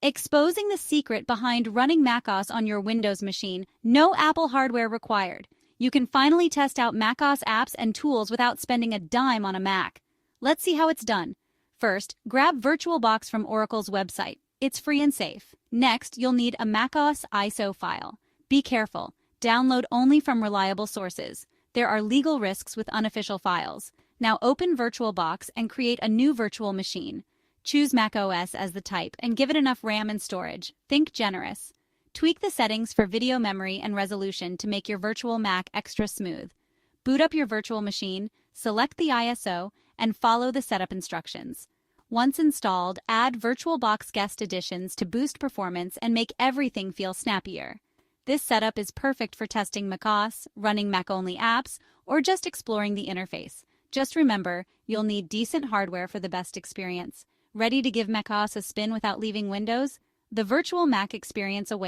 Exposing the secret behind running macOS on your Windows machine, no Apple hardware required. You can finally test out macOS apps and tools without spending a dime on a Mac. Let's see how it's done. First, grab VirtualBox from Oracle's website. It's free and safe. Next, you'll need a macOS ISO file. Be careful. Download only from reliable sources. There are legal risks with unofficial files. Now open VirtualBox and create a new virtual machine. Choose macOS as the type and give it enough RAM and storage. Think generous. Tweak the settings for video memory and resolution to make your virtual Mac extra smooth. Boot up your virtual machine, select the ISO, and follow the setup instructions. Once installed, add VirtualBox guest editions to boost performance and make everything feel snappier. This setup is perfect for testing macOS, running Mac-only apps, or just exploring the interface. Just remember, you'll need decent hardware for the best experience. Ready to give macOS a spin without leaving Windows? The virtual Mac experience awaits.